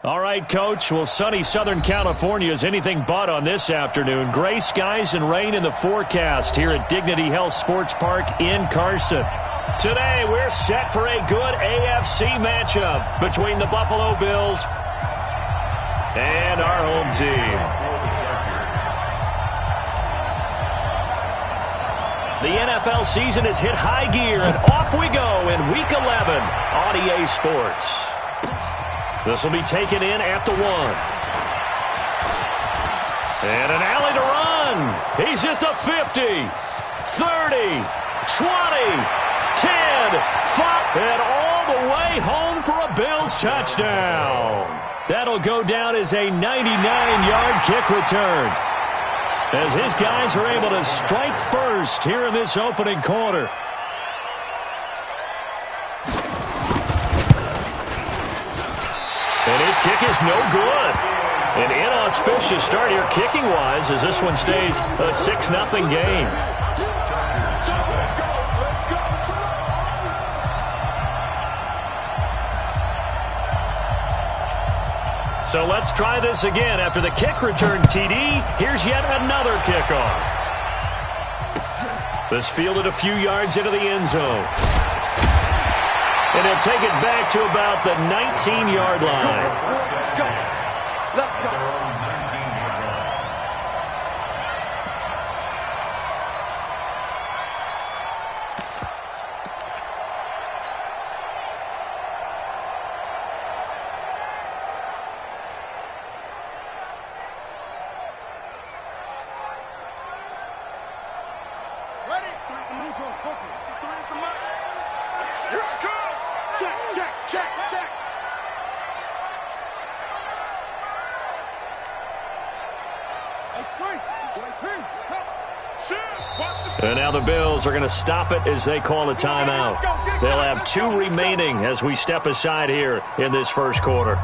All right, Coach. Well, sunny Southern California is anything but on this afternoon. Gray skies and rain in the forecast here at Dignity Health Sports Park in Carson. Today, we're set for a good AFC matchup between the Buffalo Bills and our home team. The NFL season has hit high gear, and off we go in Week 11 on EA Sports. This will be taken in at the 1. And an alley to run. He's at the 50, 30, 20, 10, 5, and all the way home for a Bills touchdown. That'll go down as a 99-yard kick return, as his guys are able to strike first here in this opening quarter. And his kick is no good. An inauspicious start here kicking-wise as this one stays a 6-0 game. So let's try this again. After the kick return TD, here's yet another kickoff. This fielded a few yards into the end zone. And he'll take it back to about the 19-yard line. Let's go. Ready? Neutral focus. Three at the mark. Here it comes. Check. And now the Bills are going to stop it as they call a timeout. They'll have 2 remaining as we step aside here in this first quarter.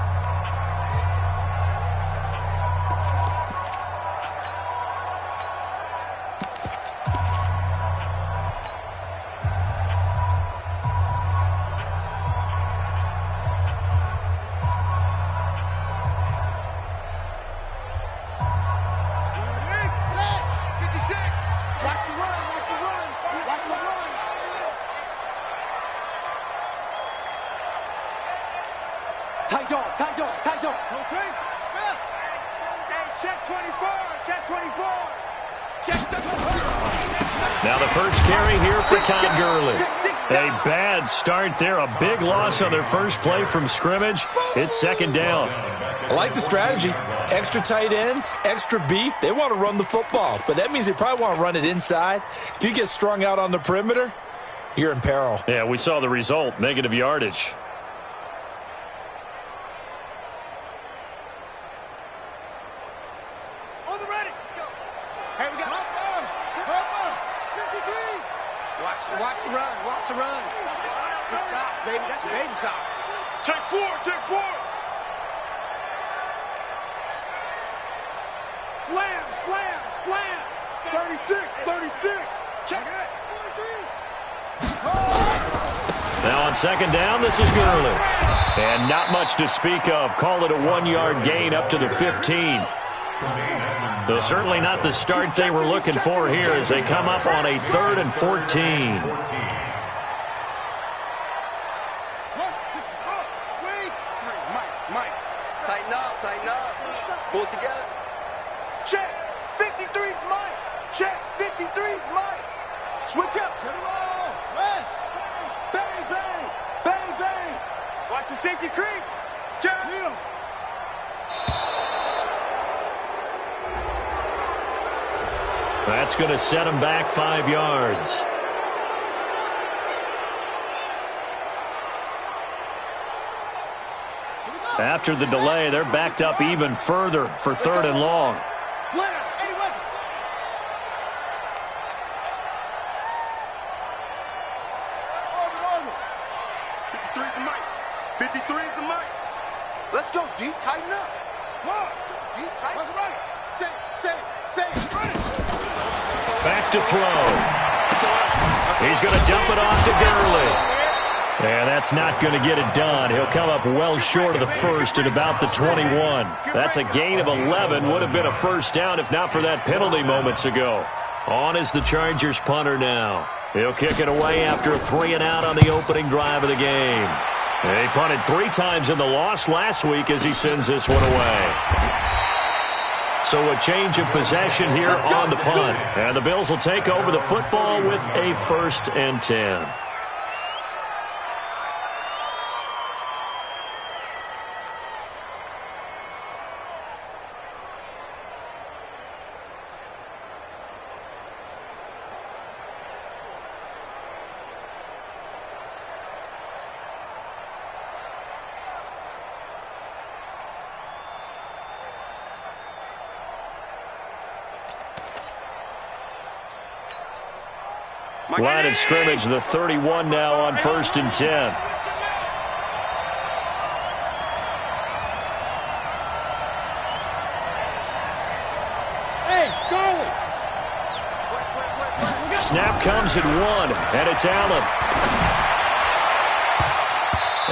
Tight dog. Rotate. Check 24. Now the first carry here for Todd Gurley. A bad start there. A big loss on their first play from scrimmage. It's second down. I like the strategy. Extra tight ends, extra beef. They want to run the football, but that means they probably want to run it inside. If you get strung out on the perimeter, you're in peril. Yeah, we saw the result. Negative yardage. Watch the run. Good shot, baby. That's a baby shot. Take four. Slam. 36. Check it. 43. Now on second down, this is Gurley. And not much to speak of. Call it a 1-yard gain up to the 15. Though certainly not the start they were looking for here as they come up on a 3rd and 14. Mike. Tighten up. Pull it together. Check. 53's Mike. Check. 53's Mike. Switch up. To the roll. West. Bang. Watch the safety creep. Check. Heel. That's going to set him back 5 yards. After the delay, they're backed up even further for 3rd and long. Slam. 53 is the mic. Let's go, D. Tighten up. Come on. D. Tighten up. Right. Say. Back to throw. He's going to dump it off to Gurley. And that's not going to get it done. He'll come up well short of the first at about the 21. That's a gain of 11. Would have been a first down if not for that penalty moments ago. On is the Chargers punter now. He'll kick it away after a 3-and-out on the opening drive of the game. He punted 3 times in the loss last week as he sends this one away. So a change of possession here on the punt. And the Bills will take over the football with a 1st and 10. Line of scrimmage, the 31 now on 1st and 10. Hey, Charlie! Snap comes at 1, and it's Allen.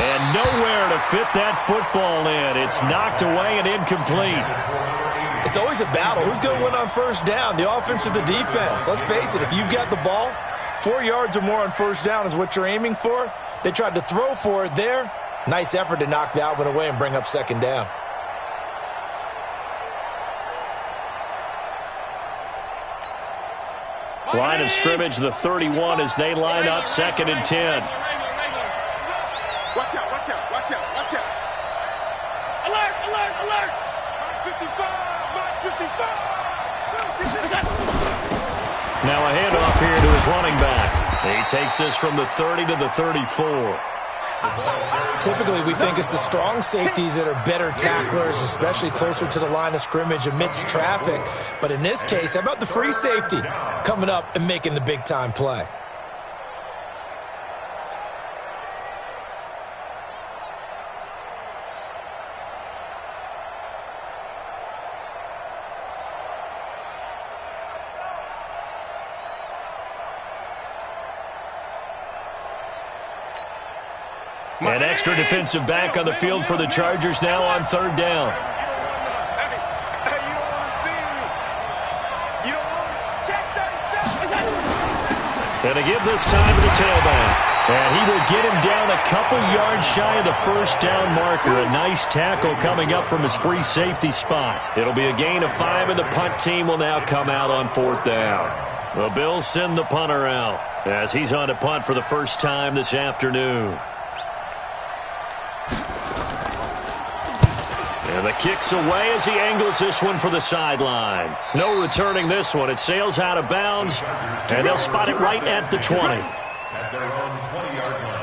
And nowhere to fit that football in. It's knocked away and incomplete. It's always a battle. Who's going to win on 1st down, the offense or the defense? Let's face it, if you've got the ball, 4 yards or more on 1st down is what you're aiming for. They tried to throw for it there. Nice effort to knock that one away and bring up 2nd down. Line of scrimmage, the 31 as they line up 2nd and 10. Watch out, watch out, watch out, watch out. Alert, alert, alert. 55. Now a handoff here to his running back. He takes this from the 30 to the 34. Typically, we think it's the strong safeties that are better tacklers, especially closer to the line of scrimmage amidst traffic. But in this case, how about the free safety coming up and making the big-time play? An extra defensive back on the field for the Chargers now on 3rd down. And to give this time to the tailback. And he will get him down a couple yards shy of the 1st down marker. A nice tackle coming up from his free safety spot. It'll be a gain of 5, and the punt team will now come out on 4th down. The Bills send the punter out as he's on to punt for the first time this afternoon. And the kick's away as he angles this one for the sideline. No returning this one. It sails out of bounds, and they'll spot it right at the 20. At their own 20-yard line.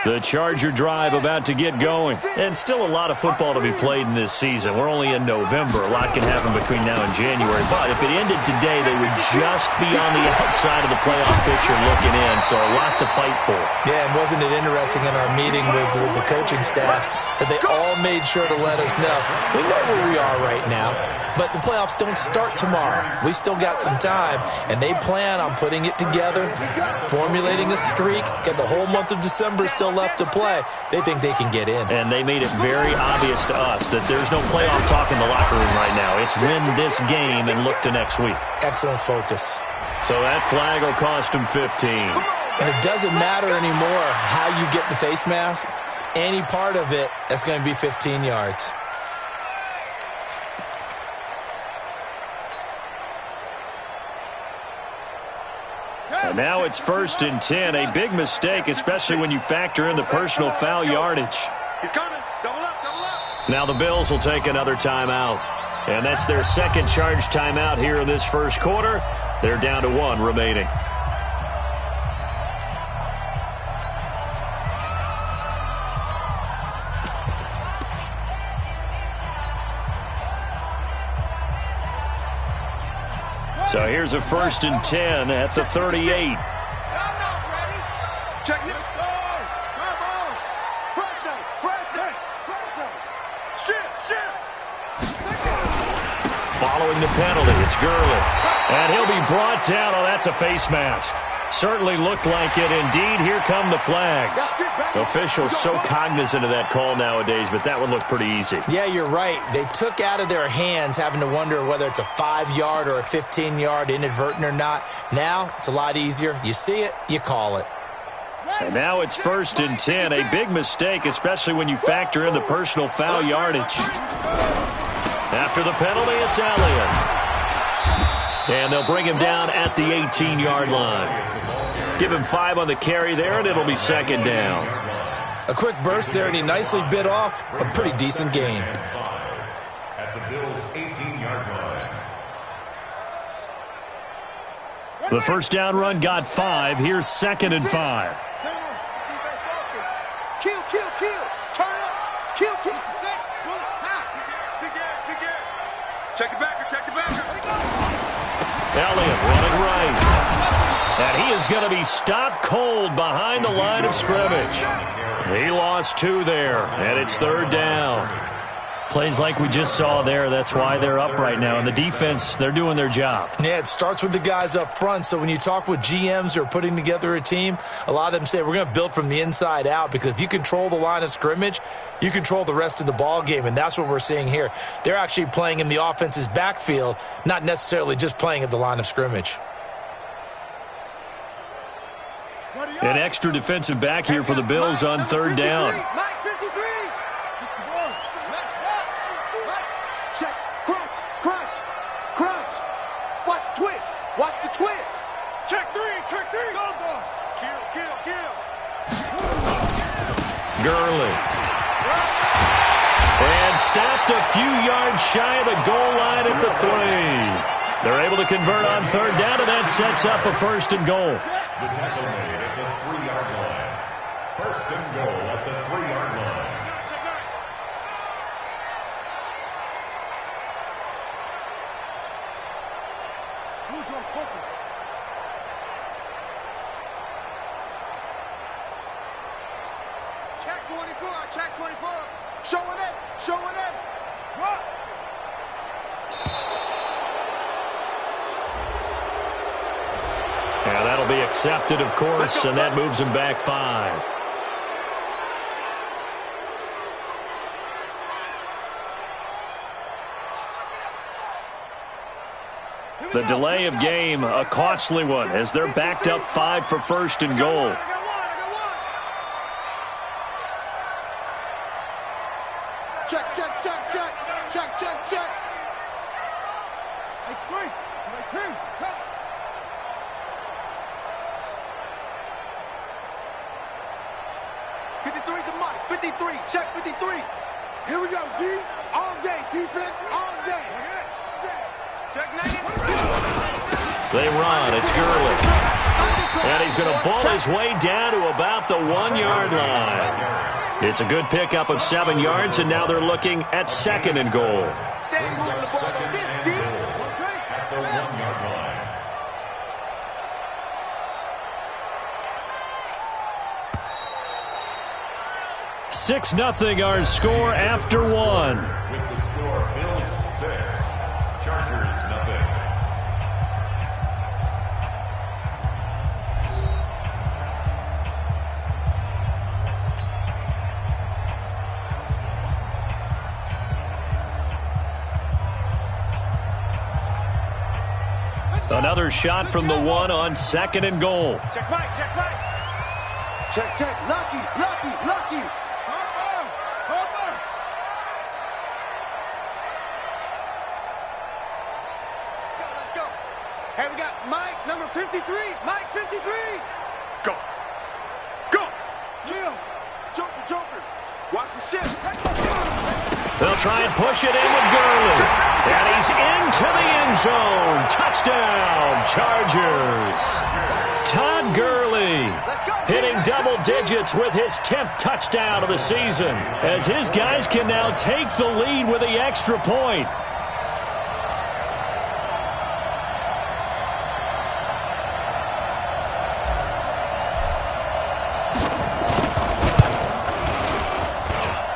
The Charger drive about to get going. And still a lot of football to be played in this season. We're only in November. A lot can happen between now and January. But if it ended today, they would just be on the outside of the playoff picture looking in. So a lot to fight for. Yeah, and wasn't it interesting in our meeting with the coaching staff that they all made sure to let us know, we know where we are right now, but the playoffs don't start tomorrow. We still got some time, and they plan on putting it together, formulating a streak, got the whole month of December still left to play. They think they can get in. And they made it very obvious to us that there's no playoff talk in the locker room right now. It's win this game and look to next week. Excellent focus. So that flag will cost him 15. And it doesn't matter anymore how you get the face mask. Any part of it, that's going to be 15 yards. And now it's 1st and 10. A big mistake, especially when you factor in the personal foul yardage. He's coming. Double up, double up. Now the Bills will take another timeout. And that's their second charge timeout here in this first quarter. They're down to 1 remaining. So here's a 1st and 10 at the 38. Check it. Following the penalty, it's Gurley. And he'll be brought down. Oh, that's a face mask. Certainly looked like it. Indeed, here come the flags. Officials so cognizant of that call nowadays, but that one looked pretty easy. Yeah, you're right. They took out of their hands having to wonder whether it's a 5-yard or a 15-yard inadvertent or not. Now, it's a lot easier. You see it, you call it. And now it's 1st and 10. A big mistake, especially when you factor in the personal foul yardage. After the penalty, it's Elliott. And they'll bring him down at the 18-yard line. Give him 5 on the carry there, and it'll be 2nd down. A quick burst there, and he nicely bit off a pretty decent gain. At the Bills' 18-yard line. The first down run got 5. Here's 2nd and 5. Kill. Turn up. Kill. Check the backer. Elliott running right. And he is going to be stopped cold behind the line of scrimmage. He lost 2 there, and it's 3rd down. Plays like we just saw there. That's why they're up right now. And the defense, they're doing their job. Yeah, it starts with the guys up front. So when you talk with GMs who are putting together a team, a lot of them say we're going to build from the inside out, because if you control the line of scrimmage, you control the rest of the ball game, and that's what we're seeing here. They're actually playing in the offense's backfield, not necessarily just playing at the line of scrimmage. An extra defensive back here for the Bills on 3rd down. Watch the twist. Check three. Go. Kill. Gurley. And stopped a few yards shy of the goal line at the 3. They're able to convert on 3rd down, and that sets up a 1st and goal. The tackle made at the 3-yard line. 1st and goal at the 3-yard line. Check 24. Showing it. What? Yeah, that'll be accepted, of course, and that moves him back 5. The delay of game, a costly one, as they're backed up 5 for 1st and goal. Check. It's free. Come. 53's the money. 53. Check 53. Here we go, D. All day. Defense all day. Check 90. They run. It's Gurley. And he's going to ball his way down to about the 1-yard line. It's a good pickup of 7 yards, and now they're looking at 2nd and goal. Brings up 2nd and goal at the 1-yard line. $6-0 our score after 1. With the score, Bills 6, Chargers 0. Another shot from the 1 on 2nd and goal. Check Mike. Check. Lucky. Harper. Let's go. Hey, we got Mike, number 53. Mike, 53. Go. Kill. Joker. Watch the shift. They'll try and push it in with Gurley. And he's into the end zone. Touchdown, Chargers. Todd Gurley hitting double digits with his 10th touchdown of the season, as his guys can now take the lead with the extra point.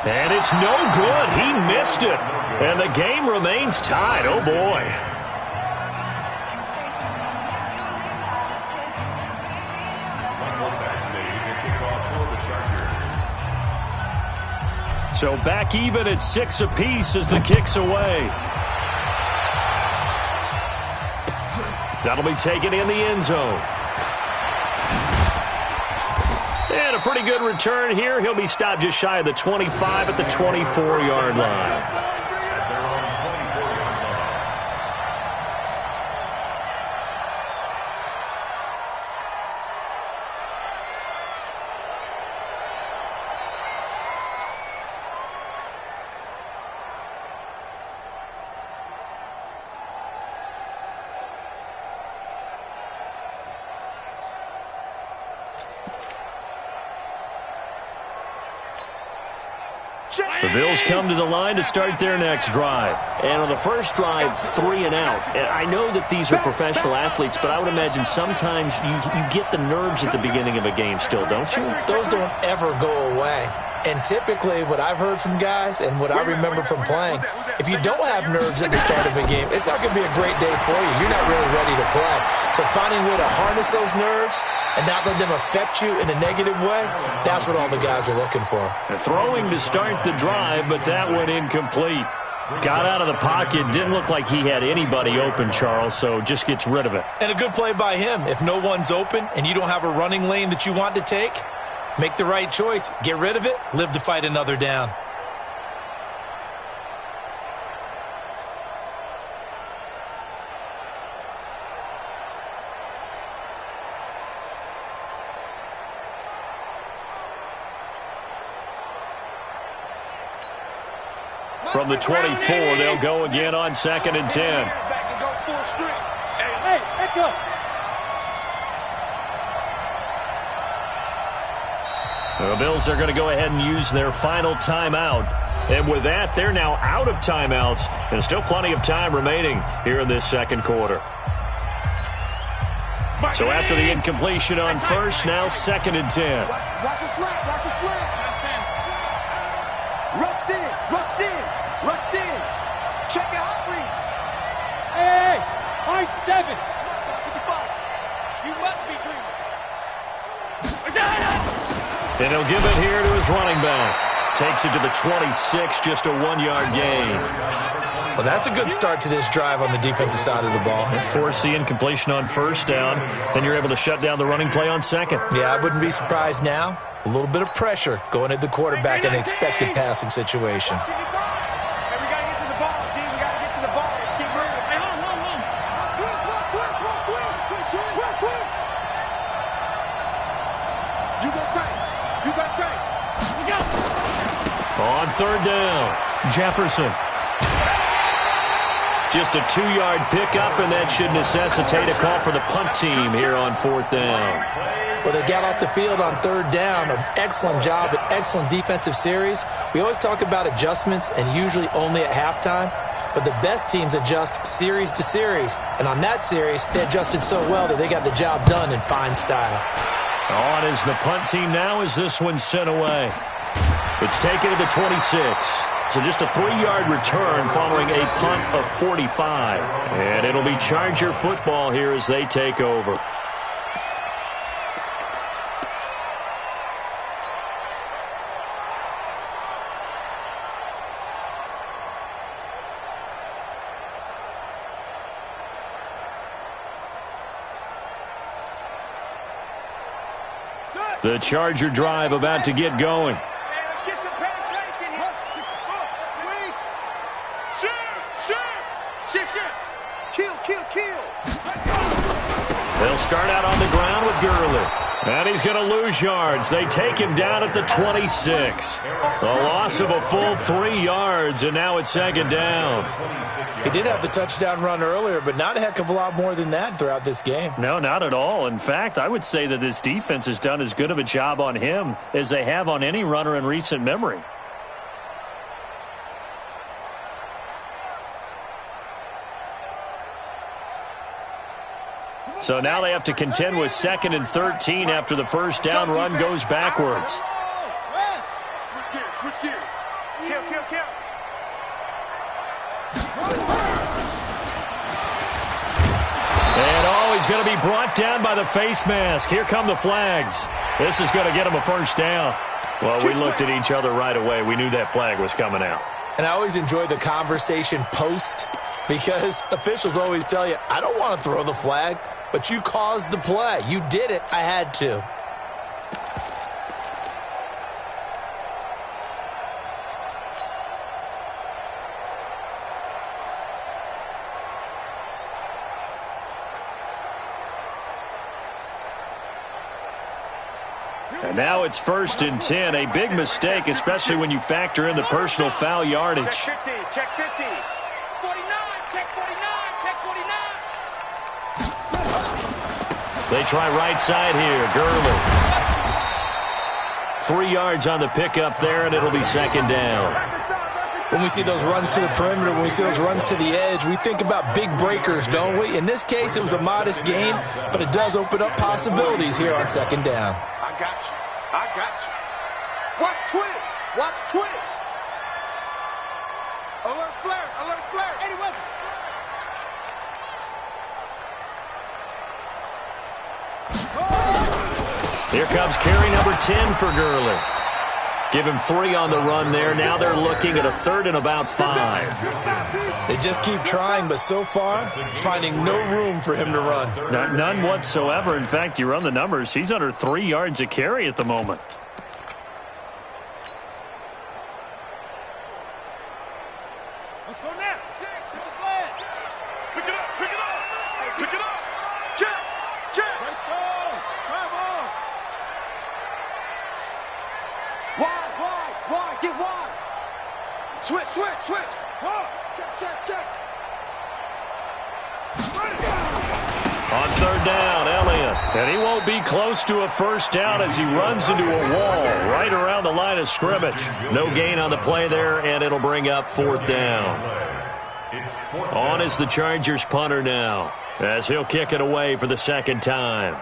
And it's no good. He missed it. And the game remains tied. Oh, boy. So back even at 6 apiece as the kick's away. That'll be taken in the end zone. And a pretty good return here. He'll be stopped just shy of the 25 at the 24-yard line. The Bills come to the line to start their next drive. And on the first drive, 3 and out. And I know that these are professional athletes, but I would imagine sometimes you get the nerves at the beginning of a game still, don't you? Those don't ever go away. And typically what I've heard from guys and what I remember from playing, if you don't have nerves at the start of a game, it's not going to be a great day for you. You're not really ready to play. So finding a way to harness those nerves and not let them affect you in a negative way, that's what all the guys are looking for. Throwing to start the drive, but that went incomplete. Got out of the pocket, didn't look like he had anybody open, Charles, so just gets rid of it. And a good play by him. If no one's open and you don't have a running lane that you want to take, make the right choice. Get rid of it. Live to fight another down. From the 24, they'll go again on 2nd and 10. Hey, let's go. The Bills are going to go ahead and use their final timeout. And with that, they're now out of timeouts and still plenty of time remaining here in this second quarter. So after the incompletion on first, now 2nd and 10. Watch your slant, watch your slant. Rush in, rush in, rush in. Check your hot read. Hey, high 7. 55. You must be dreaming. And he'll give it here to his running back. Takes it to the 26, just a 1-yard gain. Well, that's a good start to this drive on the defensive side of the ball. Force the incompletion on first down, then you're able to shut down the running play on second. Yeah, I wouldn't be surprised now. A little bit of pressure going at the quarterback in an expected passing situation. Hey, we got to get to the ball, team. We got to get to the ball. Let's keep moving. Hey, hold on. Quick. You got time. You got time. Let's go. On third down, Jefferson. Just a 2-yard pickup, and that should necessitate a call for the punt team here on 4th down. Well, they got off the field on third down. An excellent job, an excellent defensive series. We always talk about adjustments and usually only at halftime, but the best teams adjust series to series. And on that series, they adjusted so well that they got the job done in fine style. On is the punt team now as this one's sent away. It's taken to the 26. So just a 3-yard return following a punt of 45. And it'll be Charger football here as they take over. The Charger drive about to get going. Kill. They'll start out on the ground with Gurley. And he's going to lose yards. They take him down at the 26. A loss of a full 3 yards, and now it's 2nd down. He did have the touchdown run earlier, but not a heck of a lot more than that throughout this game. No, not at all. In fact, I would say that this defense has done as good of a job on him as they have on any runner in recent memory. So now they have to contend with 2nd and 13 after the first down run goes backwards. Switch gears. is going to be brought down by the face mask. Here come the flags. This is going to get him a first down. Well, we looked at each other right away. We knew that flag was coming out. And I always enjoy the conversation post because officials always tell you, I don't want to throw the flag, but you caused the play. You did it. I had to. And now it's 1st and 10. A big mistake, especially when you factor in the personal foul yardage. Check 50, check 50. 49, check 49, check 49. They try right side here. Gurley. 3 yards on the pickup there, and it'll be 2nd down. When we see those runs to the perimeter, when we see those runs to the edge, we think about big breakers, don't we? In this case, it was a modest gain, but it does open up possibilities here on 2nd down. I got you. I got you. Watch twist. Watch twist. Alert flare. Alert flare. Eddie Weber. Here comes carry number 10 for Gurley. Give him 3 on the run there. Now they're looking at a 3rd and about 5. They just keep trying, but so far, finding no room for him to run. None whatsoever. In fact, you run the numbers. He's under 3 yards a carry at the moment. Let's go now. 6 at the flag. Pick it up. Pick it up. Pick it up. Check. Check. Let's go. Travel. Wide. Get wide. Switch. Check. On 3rd down, Elliott. And he won't be close to a first down as he runs into a wall right around the line of scrimmage. No gain on the play there, and it'll bring up 4th down. On is the Chargers punter now, as he'll kick it away for the 2nd time.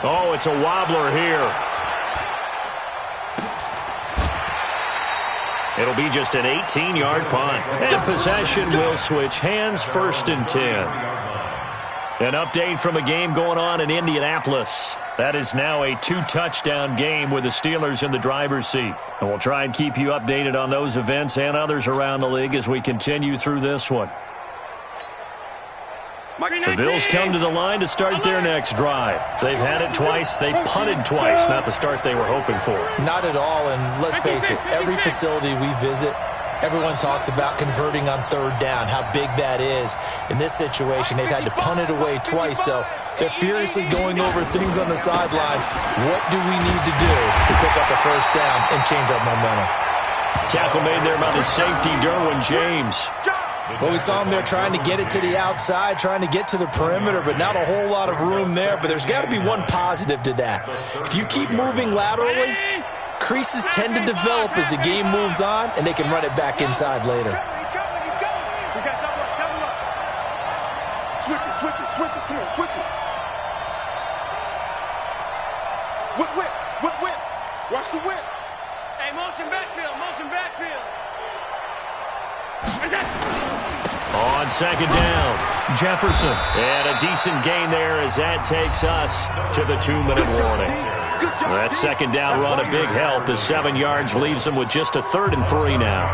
Oh, it's a wobbler here. It'll be just an 18-yard punt. And possession will switch hands, 1st and 10. An update from a game going on in Indianapolis. That is now a 2-touchdown game with the Steelers in the driver's seat. And we'll try and keep you updated on those events and others around the league as we continue through this one. The Bills come to the line to start their next drive. They've had it twice. They've punted twice. Not the start they were hoping for. Not at all, and let's face it, every facility we visit, everyone talks about converting on 3rd down, how big that is. In this situation, they've had to punt it away twice, so they're furiously going over things on the sidelines. What do we need to do to pick up a first down and change our momentum? Tackle made there by the safety, Derwin James. Well, we saw him there trying to get it to the outside, trying to get to the perimeter, but not a whole lot of room there. But there's got to be one positive to that. If you keep moving laterally, creases tend to develop as the game moves on, and they can run it back inside later. He's going. We got double up. Switch it. Come on, switch it. Whip. Watch the whip. Hey, motion backfield. On 2nd down, Jefferson. And a decent gain there as that takes us to the 2-minute warning. That 2nd down run a big help as 7 yards leaves them with just a 3rd and 3 now.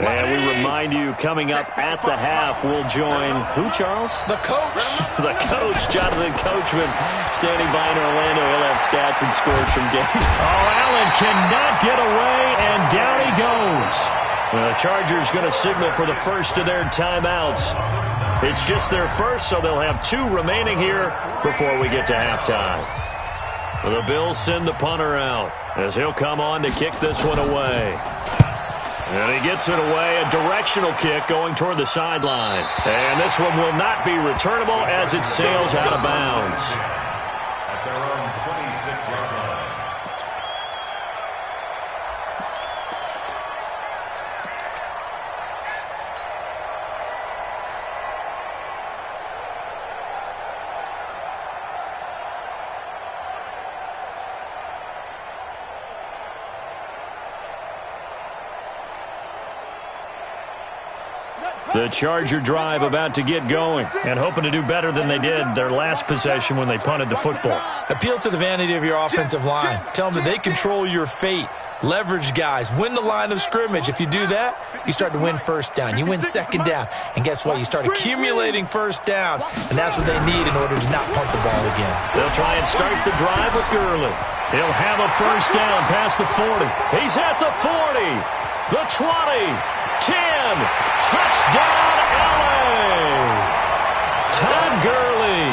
And we remind you, coming up at the half, we'll join who, Charles? The coach. The coach, Jonathan Coachman, standing by in Orlando. He'll have stats and scores from games. Oh, Allen cannot get away, and down he goes. The Chargers going to signal for the first of their timeouts. It's just their first, so they'll have 2 remaining here before we get to halftime. The Bills send the punter out as he'll come on to kick this one away. And he gets it away, a directional kick going toward the sideline. And this one will not be returnable as it sails out of bounds. at their own 26-yard line. The Charger drive about to get going and hoping to do better than they did their last possession when they punted the football. Appeal to the vanity of your offensive line. Tell them that they control your fate. Leverage guys. Win the line of scrimmage. If you do that, you start to win first down. You win second down. And guess what? You start accumulating first downs. And that's what they need in order to not punt the ball again. They'll try and start the drive with Gurley. He'll have a first down past the 40. He's at the 40. The 20. 10, touchdown, LA! Todd Gurley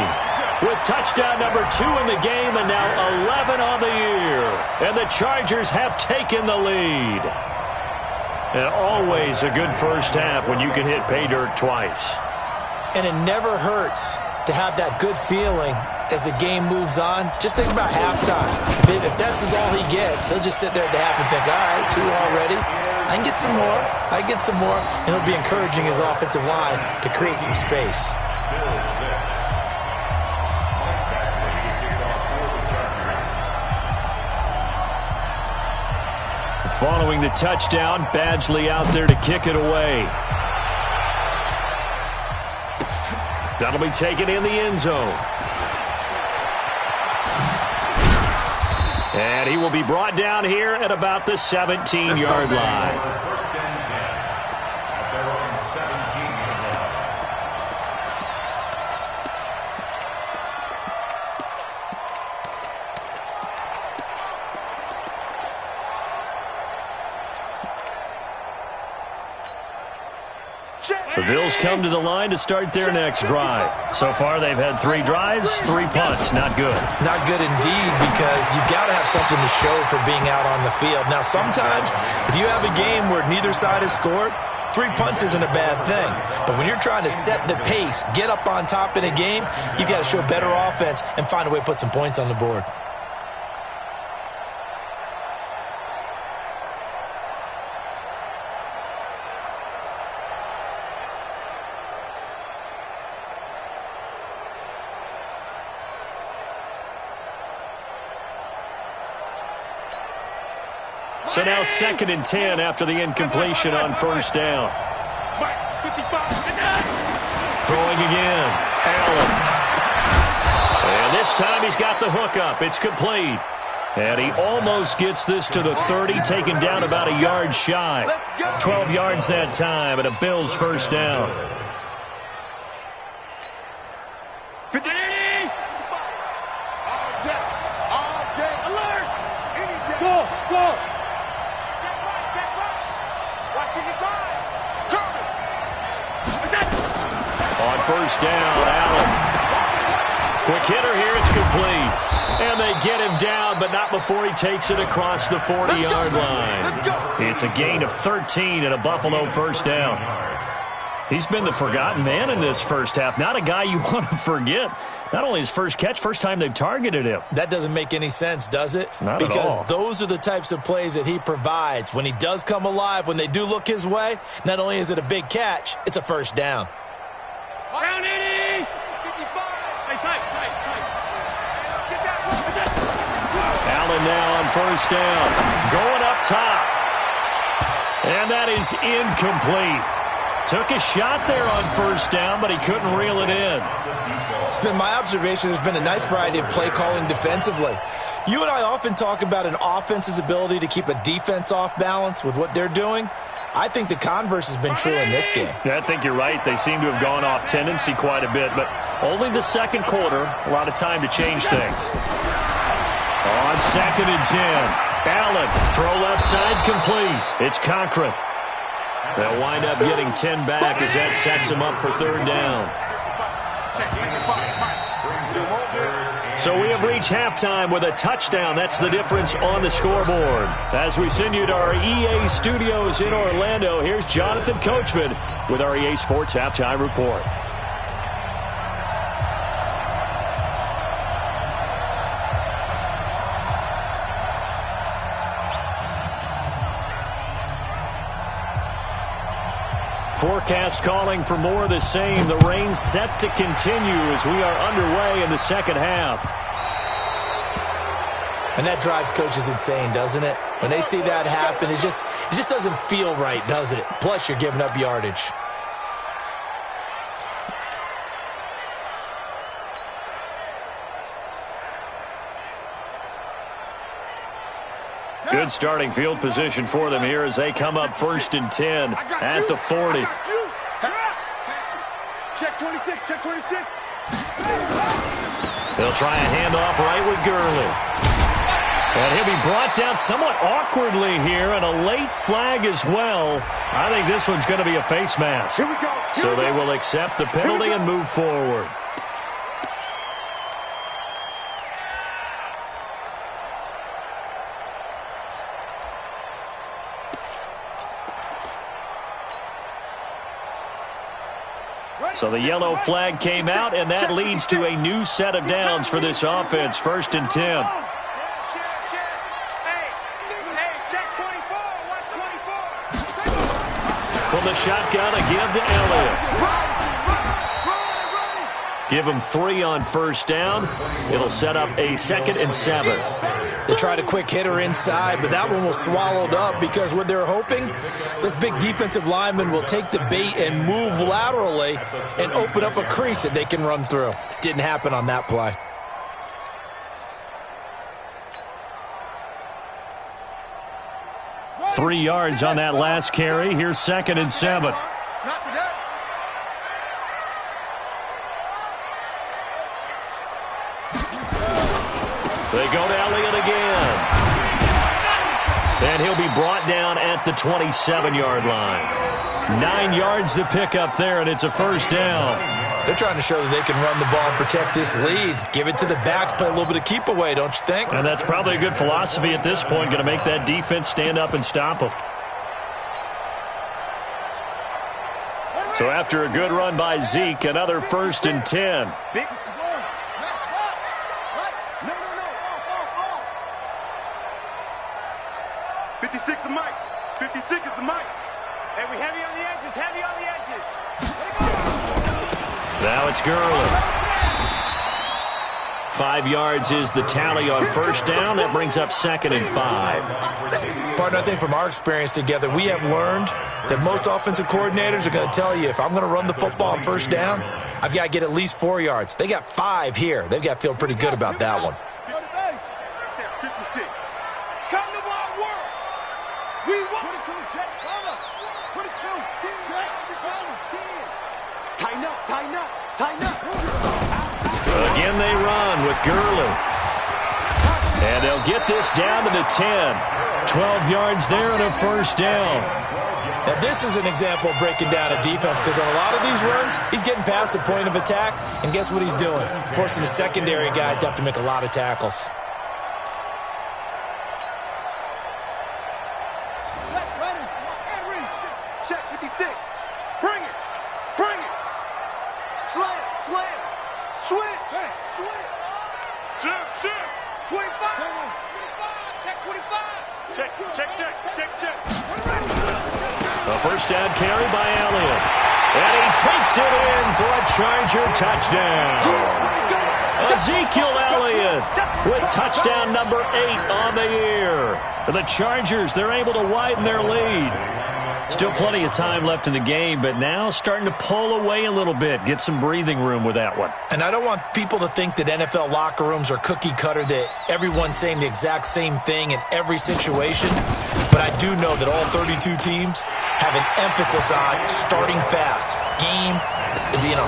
with touchdown number 2 in the game and now 11 on the year. And the Chargers have taken the lead. And always a good first half when you can hit pay dirt twice. And it never hurts to have that good feeling as the game moves on. Just think about halftime. If that's all he gets, he'll just sit there at the half and think, all right, 2 already. I can get some more. I can get some more. And it'll be encouraging his offensive line to create some space. Following the touchdown, Badgley out there to kick it away. That'll be taken in the end zone. And he will be brought down here at about the 17-yard line. First and 10 at their own 17-yard line. The Bills come to the line to start their next drive. So far, they've had 3 drives, 3 punts. Not good. Not good indeed, because you've got to have something to show for being out on the field. Now, sometimes, if you have a game where neither side has scored, 3 punts isn't a bad thing. But when you're trying to set the pace, get up on top in a game, you've got to show better offense and find a way to put some points on the board. So now 2nd and 10 after the incompletion on first down. Throwing again. Allen. And this time he's got the hook up. It's complete. And he almost gets this to the 30, taken down about a yard shy. 12 yards that time and a Bills first down. On first down, Allen. Quick hitter here, it's complete. And they get him down, but not before he takes it across the 40-yard line. It's a gain of 13 and a Buffalo first down. He's been the forgotten man in this first half. Not a guy you want to forget. Not only his first catch, first time they've targeted him. That doesn't make any sense, does it? Not at all. Because those are the types of plays that he provides. When he does come alive, when they do look his way, not only is it a big catch, it's a first down. Down 80! 55! Tight. Allen now on first down. Going up top. And that is incomplete. Took a shot there on first down, but he couldn't reel it in. It's been my observation there's been a nice variety of play calling defensively. You and I often talk about an offense's ability to keep a defense off balance with what they're doing. I think the converse has been true in this game. I think you're right. They seem to have gone off tendency quite a bit, but only the second quarter, a lot of time to change things. On 2nd and 10, Allen, throw left side complete. It's Cochran. They'll wind up getting 10 back as that sets him up for 3rd down. So we have reached halftime with a touchdown. That's the difference on the scoreboard. As we send you to our EA studios in Orlando, here's Jonathan Coachman with our EA Sports Halftime Report. Forecast calling for more of the same. The rain set to continue as we are underway in the second half. And that drives coaches insane, doesn't it? When they see that happen, it just doesn't feel right, does it? Plus, you're giving up yardage. Good starting field position for them here as they come up 1st and 10 at the 40. Check 26, check 26. They'll try a handoff right with Gurley. And he'll be brought down somewhat awkwardly here, and a late flag as well. I think this one's going to be a face mask. Here we go. So they will accept the penalty and move forward. So the yellow flag came out, and that leads to a new set of downs for this offense. 1st and 10. From the shotgun, a give to Elliott. Give him 3 on 1st down. It'll set up a 2nd and 7. They tried a quick hitter inside, but that one was swallowed up because what they're hoping, this big defensive lineman will take the bait and move laterally and open up a crease that they can run through. Didn't happen on that play. Three yards on that last carry. Here's 2nd and 7. Not today. They go to Elliott again. And he'll be brought down at the 27-yard line. 9 yards to pick up there, and it's a 1st down. They're trying to show that they can run the ball and protect this lead. Give it to the backs, play a little bit of keep away, don't you think? And that's probably a good philosophy at this point, going to make that defense stand up and stop them. So after a good run by Zeke, another 1st and 10. Big. 56 is Mike. 56 is the Mike. Hey, we heavy on the edges, heavy on the edges. Now it's Gurley. 5 yards is the tally on 1st down. That brings up 2nd and 5. Partner, I think from our experience together, we have learned that most offensive coordinators are going to tell you, if I'm going to run the football on 1st down, I've got to get at least 4 yards. They got 5 here. They've got to feel pretty good about that one. 56. Come to my work. We want 22, check, cover. 22, check, cover. tighten up, tighten up, tighten up. Again they run with Gurley. And they'll get this down to the 10. 12 yards there and a 1st down. Now, this is an example of breaking down a defense because on a lot of these runs, he's getting past the point of attack, and guess what he's doing? Forcing the secondary guys to have to make a lot of tackles. Check 56. Bring it. Bring it. Slam. Slam. Switch. Switch. Shift. 25. 25. Check 25. Check. A 1st down carry by Elliott. And he takes it in for a Charger touchdown. Ezekiel Elliott with touchdown number 8 on the year. The Chargers, they're able to widen their lead. Still plenty of time left in the game, but now starting to pull away a little bit. Get some breathing room with that one. And I don't want people to think that NFL locker rooms are cookie cutter, that everyone's saying the exact same thing in every situation. But I do know that all 32 teams have an emphasis on starting fast. Game,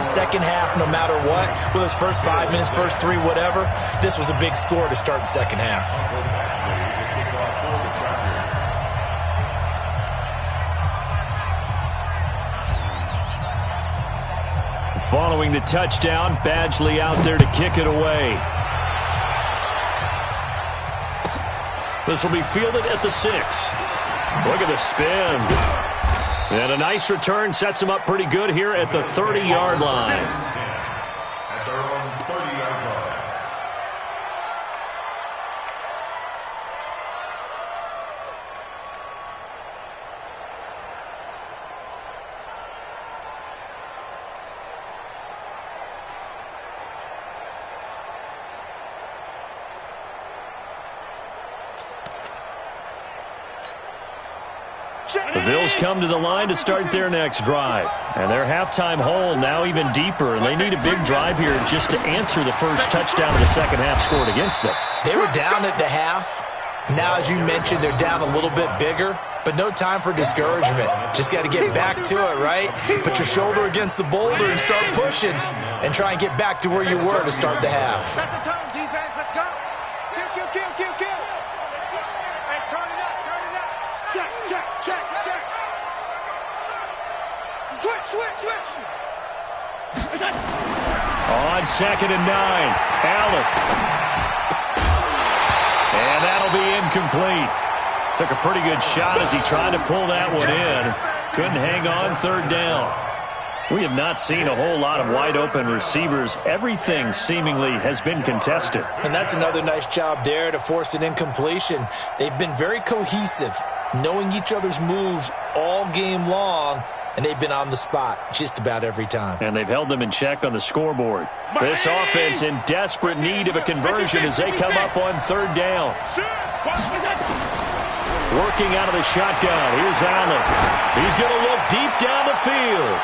second half, no matter what. Whether it's first 5 minutes, first 3, whatever. This was a big score to start the second half. Following the touchdown, Badgley out there to kick it away. This will be fielded at the 6. Look at the spin. And a nice return sets him up pretty good here at the 30-yard line. At their own 30-yard line. The Bills come to the line to start their next drive. And their halftime hole now even deeper, and they need a big drive here just to answer the first touchdown of the second half scored against them. They were down at the half. Now, as you mentioned, they're down a little bit bigger, but no time for discouragement. Just got to get back to it, right? Put your shoulder against the boulder and start pushing and try and get back to where you were to start the half. Set the tone, defense. Let's go. Kill. Hey, turn it up. Check. Switch. On 2nd and 9, Allen. And that'll be incomplete. Took a pretty good shot as he tried to pull that one in. Couldn't hang on 3rd down. We have not seen a whole lot of wide-open receivers. Everything seemingly has been contested. And that's another nice job there to force an incompletion. They've been very cohesive, knowing each other's moves all game long, and they've been on the spot just about every time. And they've held them in check on the scoreboard. This offense in desperate need of a conversion as they come up on 3rd down. Working out of the shotgun. Here's Allen. He's going to look deep down the field.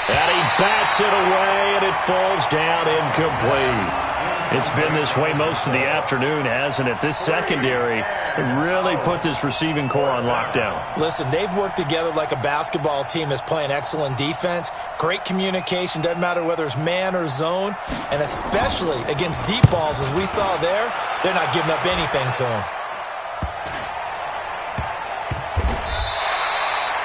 And he bats it away, and it falls down incomplete. It's been this way most of the afternoon, hasn't it? This secondary really put this receiving core on lockdown. Listen, they've worked together like a basketball team that's playing excellent defense. Great communication, doesn't matter whether it's man or zone. And especially against deep balls, as we saw there, they're not giving up anything to them.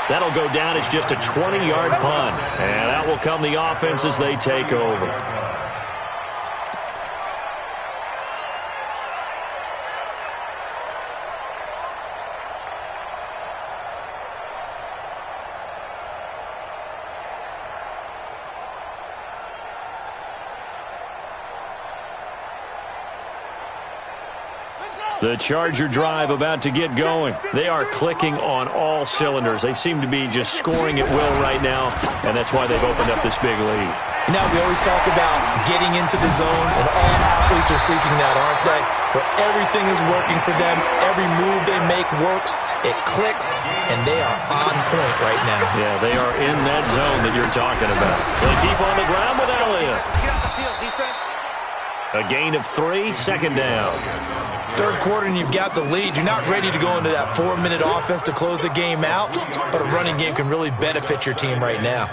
That'll go down as just a 20-yard punt. And that will come the offense as they take over. The Charger drive about to get going. They are clicking on all cylinders. They seem to be just scoring at will right now, and that's why they've opened up this big lead. Now, we always talk about getting into the zone, and all athletes are seeking that, aren't they? Where everything is working for them, every move they make works, it clicks, and they are on point right now. Yeah, they are in that zone that you're talking about. They keep on the ground with Elliott. Get off the field, defense. A gain of 3, 2nd down. 3rd quarter and you've got the lead. You're not ready to go into that 4-minute offense to close the game out, but a running game can really benefit your team right now.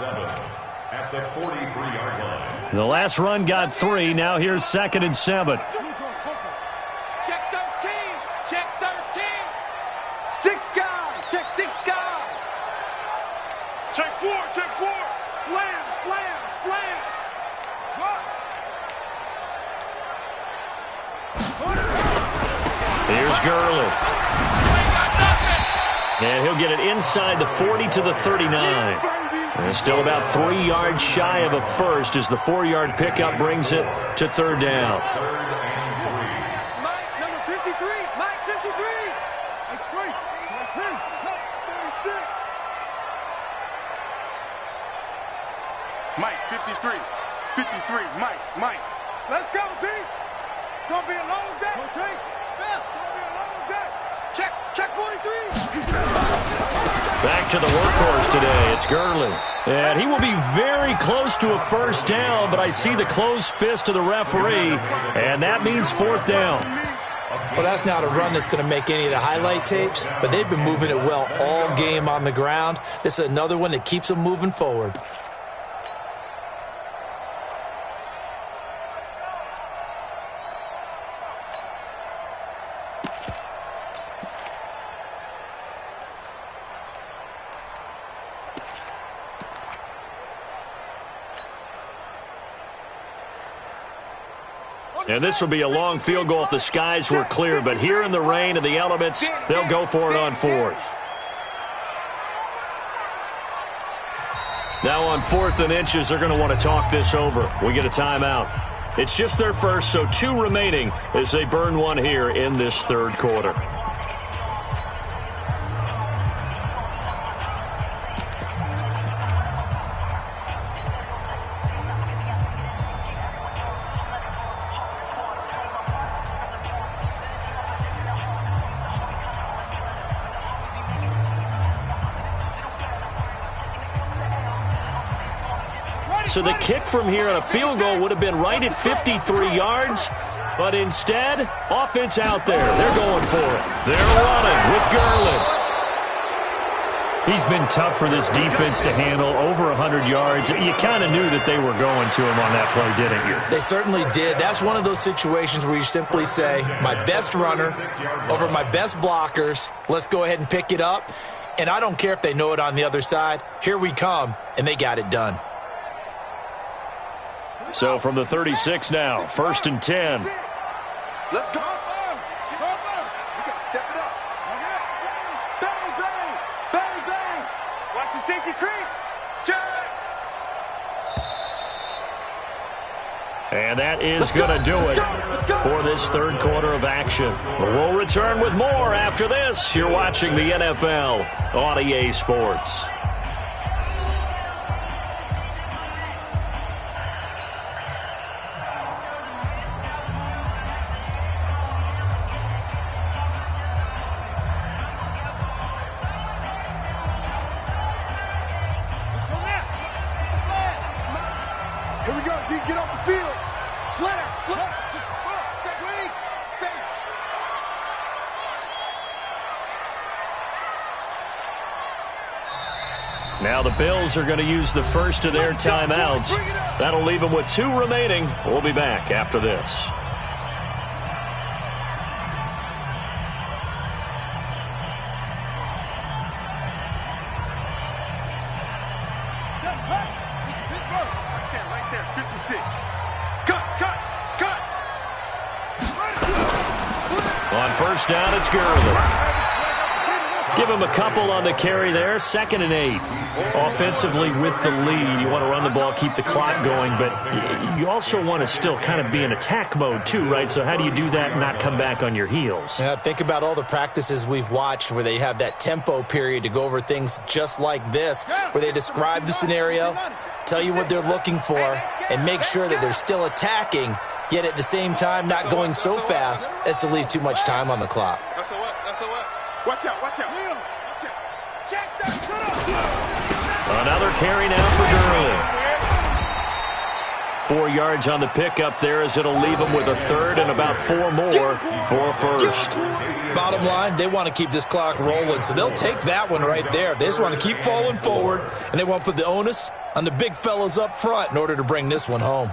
At the 43-yard line. The last run got 3. Now here's 2nd and 7. Check 13. Check 13. 6 guys. Check 6 guys. Check 4. Slam. What? Here's Gurley. And he'll get it inside the 40 to the 39. And still about 3 yards shy of a first as the 4-yard pickup brings it to 3rd down. Mike, number 53. Mike, 53. It's free. 36. Mike, 53. 53. Mike. Let's go, D. It's going to be a long day. It's going to be a long day. Check 43. Back to the workhorse today. It's Gurley. And he will be very close to a first down, but I see the closed fist of the referee, and that means 4th down. Well, that's not a run that's going to make any of the highlight tapes, but they've been moving it well all game on the ground. This is another one that keeps them moving forward. And this will be a long field goal if the skies were clear, but here in the rain and the elements, they'll go for it on 4th. Now on 4th and inches, they're going to want to talk this over. We get a timeout. It's just their first, so 2 remaining as they burn one here in this 3rd quarter. So the kick from here on a field goal would have been right at 53 yards. But instead, offense out there. They're going for it. They're running with Garland. He's been tough for this defense to handle, over 100 yards. You kind of knew that they were going to him on that play, didn't you? They certainly did. That's one of those situations where you simply say, my best runner over my best blockers. Let's go ahead and pick it up. And I don't care if they know it on the other side. Here we come, and they got it done. So from the 36 now, 1st and 10. Let's go. We got to step it up. Bang, bang, bang, bang. Watch the safety creep. Jack. And that is going to do it for this third quarter of action. We'll return with more after this. You're watching the NFL on EA Sports. Here we go, D. Get off the field. Slap. Wait. Now the Bills are going to use the first of their timeouts. That'll leave them with 2 remaining. We'll be back after this. Right there, 56. Cut. On first down, it's Garland. Give him a couple on the carry there. 2nd and 8. Offensively with the lead, you want to run the ball, keep the clock going, but you also want to still kind of be in attack mode too, right? So how do you do that and not come back on your heels? Yeah, think about all the practices we've watched where they have that tempo period to go over things just like this, where they describe the scenario, tell you what they're looking for, and make sure that they're still attacking, yet at the same time not going so fast as to leave too much time on the clock. That's a what? Watch out. Check that. Another carry now for Garland. 4 yards on the pickup there as it'll leave them with a third and about 4 more for first. Bottom line, they want to keep this clock rolling, so they'll take that one right there. They just want to keep falling forward, and they want to put the onus on the big fellas up front in order to bring this one home.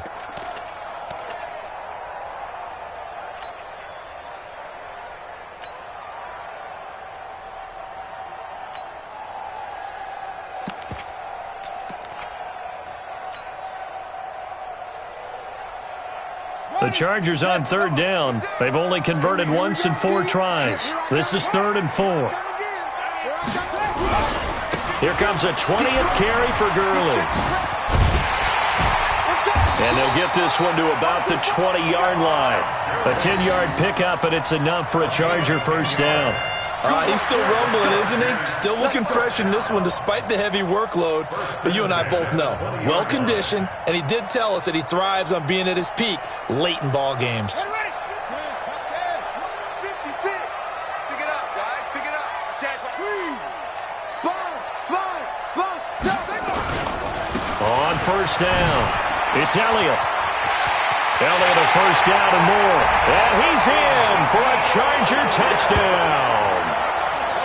The Chargers on 3rd down. They've only converted once in 4 tries. This is 3rd and 4. Here comes a 20th carry for Garland. And they'll get this one to about the 20-yard line. A 10-yard pickup, and it's enough for a Charger first down. He's still rumbling, isn't he? Still looking fresh in this one despite the heavy workload. But you and I both know, well-conditioned, and he did tell us that he thrives on being at his peak late in ball games. 56. Pick it up, guys. Pick it up. Sponge. On first down, it's Elliott. Elliott a first down and more. And he's in for a Charger touchdown.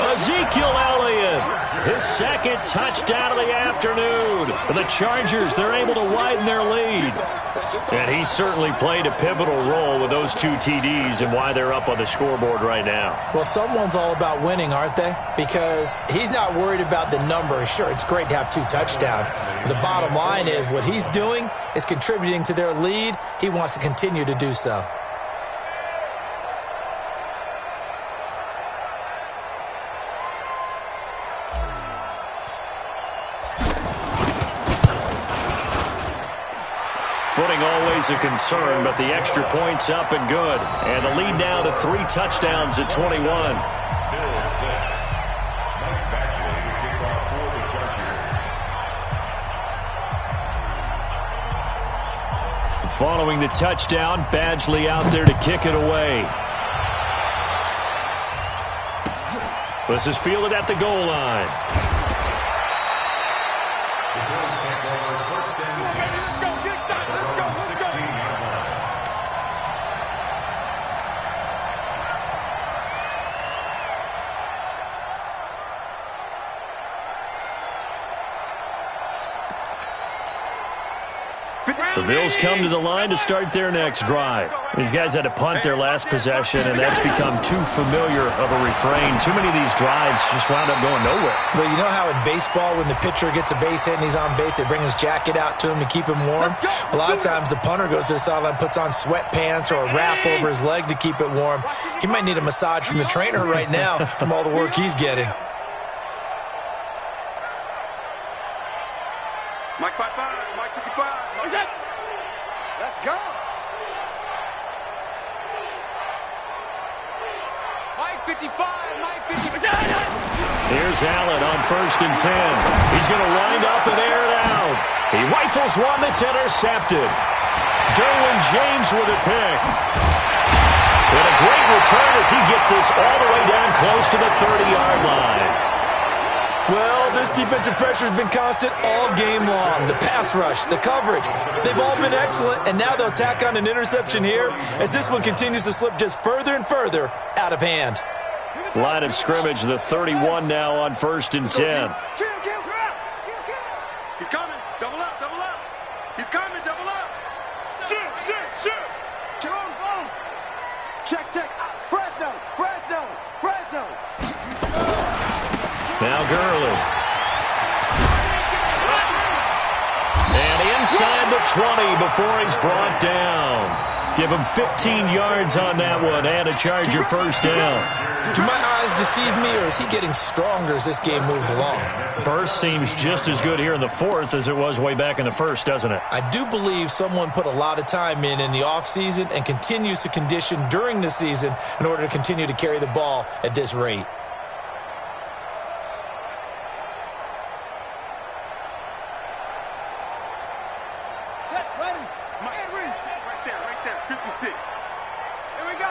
Ezekiel Elliott, his 2nd touchdown of the afternoon. For the Chargers, they're able to widen their lead. And he certainly played a pivotal role with those 2 TDs and why they're up on the scoreboard right now. Well, someone's all about winning, aren't they? Because he's not worried about the number. Sure, it's great to have 2 touchdowns. But the bottom line is what he's doing is contributing to their lead. He wants to continue to do so. Footing always a concern, but the extra point's up and good. And the lead now to 3 touchdowns at 21. Following the touchdown, Badgley out there to kick it away. This is fielded at the goal line. The Bills come to the line to start their next drive. These guys had to punt their last possession, and that's become too familiar of a refrain. Too many of these drives just wound up going nowhere. Well, you know how in baseball, when the pitcher gets a base hit and he's on base, they bring his jacket out to him to keep him warm? A lot of times the punter goes to the sideline, puts on sweatpants or a wrap over his leg to keep it warm. He might need a massage from the trainer right now from all the work he's getting. Mike 55, Mike 55. What's that? Let's go. Mike 55, Mike 55. Here's Allen on 1st and 10. He's going to wind up and air it out. He rifles one that's intercepted. Derwin James with a pick. And a great return as he gets this all the way down close to the 30-yard line. Well, this defensive pressure has been constant all game long. The pass rush, the coverage, they've all been excellent, and now they'll tack on an interception here as this one continues to slip just further and further out of hand. Line of scrimmage, the 31 now on 1st and 10. He's coming. Double up, double up. He's coming, double up. Shoot, shoot, shoot. Go. Check. Fresno. Now Gurley. And inside the 20 before he's brought down. Give him 15 yards on that one and a Charger first down. Do my eyes deceive me, or is he getting stronger as this game moves along? Burst seems just as good here in the 4th as it was way back in the 1st, doesn't it? I do believe someone put a lot of time in the offseason and continues to condition during the season in order to continue to carry the ball at this rate. Set, ready. Right there. 56. Here we go.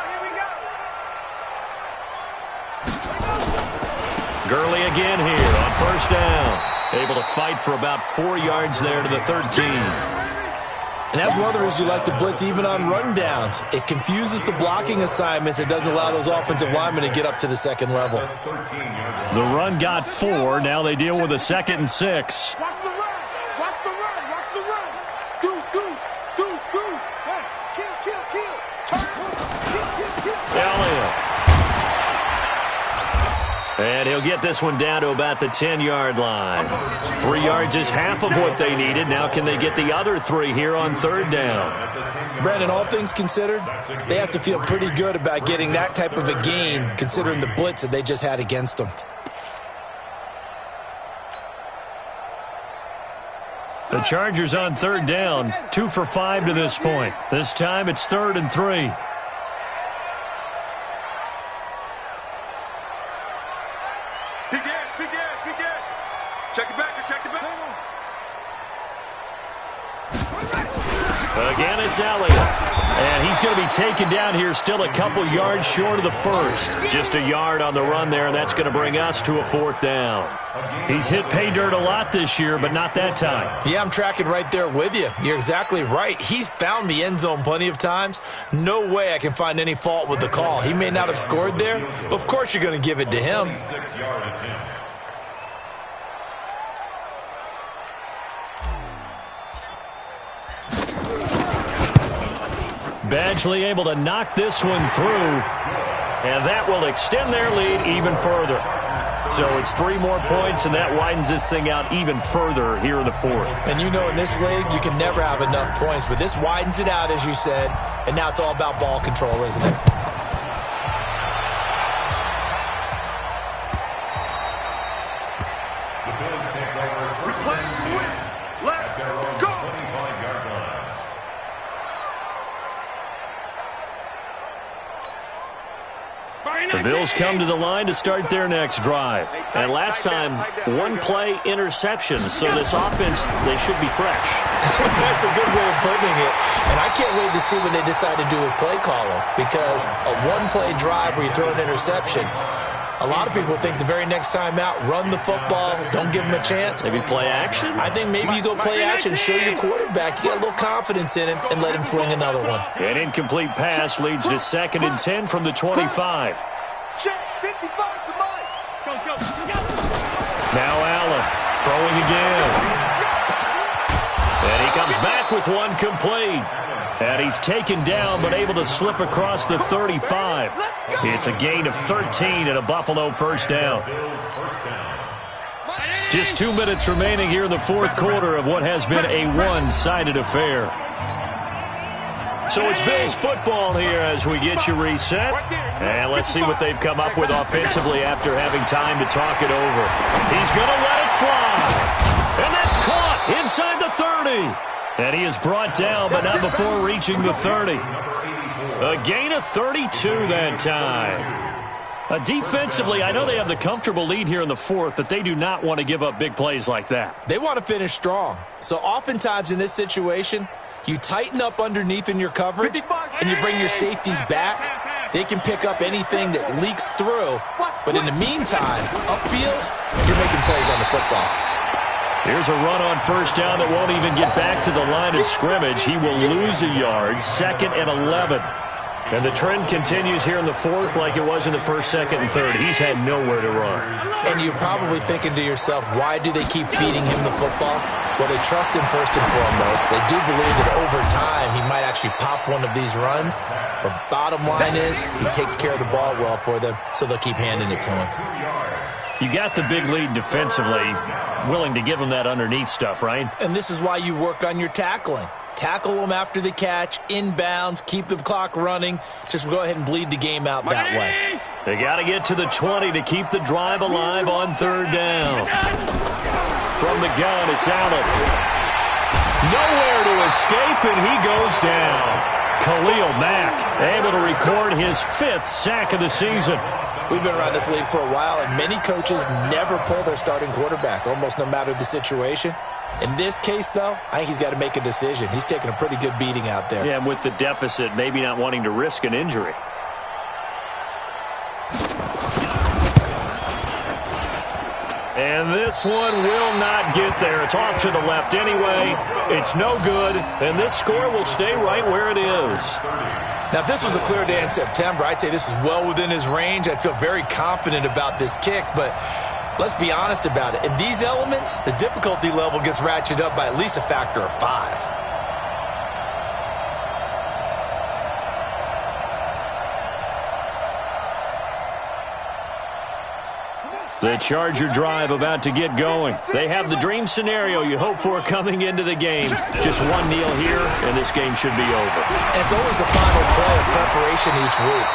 Gurley again here on 1st down. Able to fight for about 4 yards there to the 13. And that's one of the reasons you like to blitz even on rundowns. It confuses the blocking assignments. It doesn't allow those offensive linemen to get up to the second level. The run got 4. Now they deal with a 2nd and 6. Watch the run. Deuce. Hey, kill. Turn. Kill. Elliott. And he'll get this one down to about the 10-yard line. 3 yards is half of what they needed. Now can they get the other 3 here on 3rd down? Brandon, all things considered, they have to feel pretty good about getting that type of a gain considering the blitz that they just had against them. The Chargers on 3rd down, 2 for 5 to this point. This time it's 3rd and 3. Big Ed. Check it back. Again, it's Elliott. And he's going to be taken down here still a couple yards short of the 1st. Just a yard on the run there, and that's going to bring us to a 4th down. He's hit pay dirt a lot this year, but not that time. Yeah, I'm tracking right there with you. You're exactly right. He's found the end zone plenty of times. No way I can find any fault with the call. He may not have scored there, but of course you're going to give it to him. 6-yard attempt. Badgley able to knock this one through, and that will extend their lead even further. So it's 3 more points, and that widens this thing out even further here in the 4th. And you know, in this league, you can never have enough points, but this widens it out, as you said, and now it's all about ball control, isn't it? The Bills take over first and 10 at their own 25-yard line. The Bills come to the line to start their next drive. And last time, 1-play interception. So this offense, they should be fresh. That's a good way of putting it. And I can't wait to see what they decide to do with play calling, because a 1-play drive where you throw an interception, a lot of people think the very next time out, run the football, don't give him a chance. Maybe play action? I think maybe you go play action, show your quarterback, you got a little confidence in him, and let him fling another one. An incomplete pass leads to 2nd and 10 from the 25. Check, 55 to Mike. Go. Now Allen throwing again. And he comes back back with one complete. And he's taken down but able to slip across the 35. It's a gain of 13 and a Buffalo first down. Just 2 minutes remaining here in the fourth quarter of what has been a one-sided affair. So it's Bills football here as we get you reset. And let's see what they've come up with offensively after having time to talk it over. He's going to let it fly. And that's caught inside the 30. And he is brought down, but not before reaching the 30. A gain of 32 that time. Defensively, I know they have the comfortable lead here in the fourth, but they do not want to give up big plays like that. They want to finish strong. So oftentimes in this situation, you tighten up underneath in your coverage, and you bring your safeties back. They can pick up anything that leaks through. But in the meantime, upfield, you're making plays on the football. Here's a run on first down that won't even get back to the line of scrimmage. He will lose a yard, 2nd and 11. And the trend continues here in the fourth like it was in the first, second, and third. He's had nowhere to run. And you're probably thinking to yourself, why do they keep feeding him the football? Well, they trust him first and foremost. They do believe that over time he might actually pop one of these runs. But bottom line is he takes care of the ball well for them, so they'll keep handing it to him. You got the big lead defensively, willing to give him that underneath stuff, right? And this is why you work on your tackling. Tackle them after the catch, inbounds, keep the clock running. Just go ahead and bleed the game out that way. They got to get to the 20 to keep the drive alive on third down. From the gun, it's Allen. Nowhere to escape, and he goes down. Khalil Mack able to record his 5th sack of the season. We've been around this league for a while, and many coaches never pull their starting quarterback, almost no matter the situation. In this case, though, I think he's got to make a decision. He's taking a pretty good beating out there. Yeah, and with the deficit, maybe not wanting to risk an injury. And this one will not get there. It's off to the left anyway. It's no good, and this score will stay right where it is. Now, if this was a clear day in September, I'd say this is well within his range. I'd feel very confident about this kick, but let's be honest about it. In these elements, the difficulty level gets ratcheted up by at least a factor of 5. The Charger drive about to get going. They have the dream scenario you hope for coming into the game. Just one kneel here, and this game should be over. And it's always the final play of preparation each week.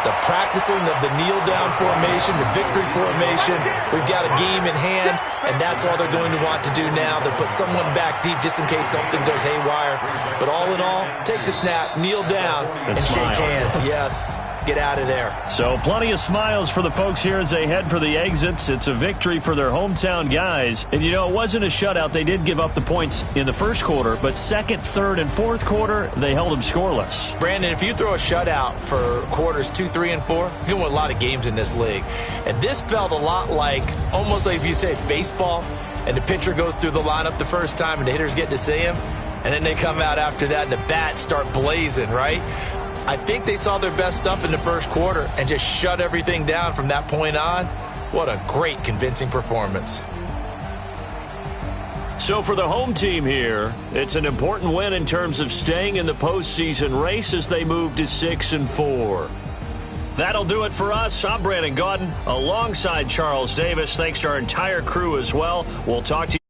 The practicing of the kneel-down formation, the victory formation. We've got a game in hand, and that's all they're going to want to do now. They'll put someone back deep just in case something goes haywire. But all in all, take the snap, kneel down, and shake hands. Yes. Get out of there. So plenty of smiles for the folks here as they head for the exits. It's a victory for their hometown guys. And, you know, it wasn't a shutout. They did give up the points in the first quarter, but second, third, and fourth quarter, they held them scoreless. Brandon, if you throw a shutout for quarters 2, 3, and 4, you're going to win a lot of games in this league. And this felt a lot like, almost like if you say baseball, and the pitcher goes through the lineup the first time and the hitters get to see him, and then they come out after that and the bats start blazing, right? I think they saw their best stuff in the first quarter and just shut everything down from that point on. What a great, convincing performance. So for the home team here, it's an important win in terms of staying in the postseason race as they move to 6-4. That'll do it for us. I'm Brandon Gaudin alongside Charles Davis. Thanks to our entire crew as well. We'll talk to you.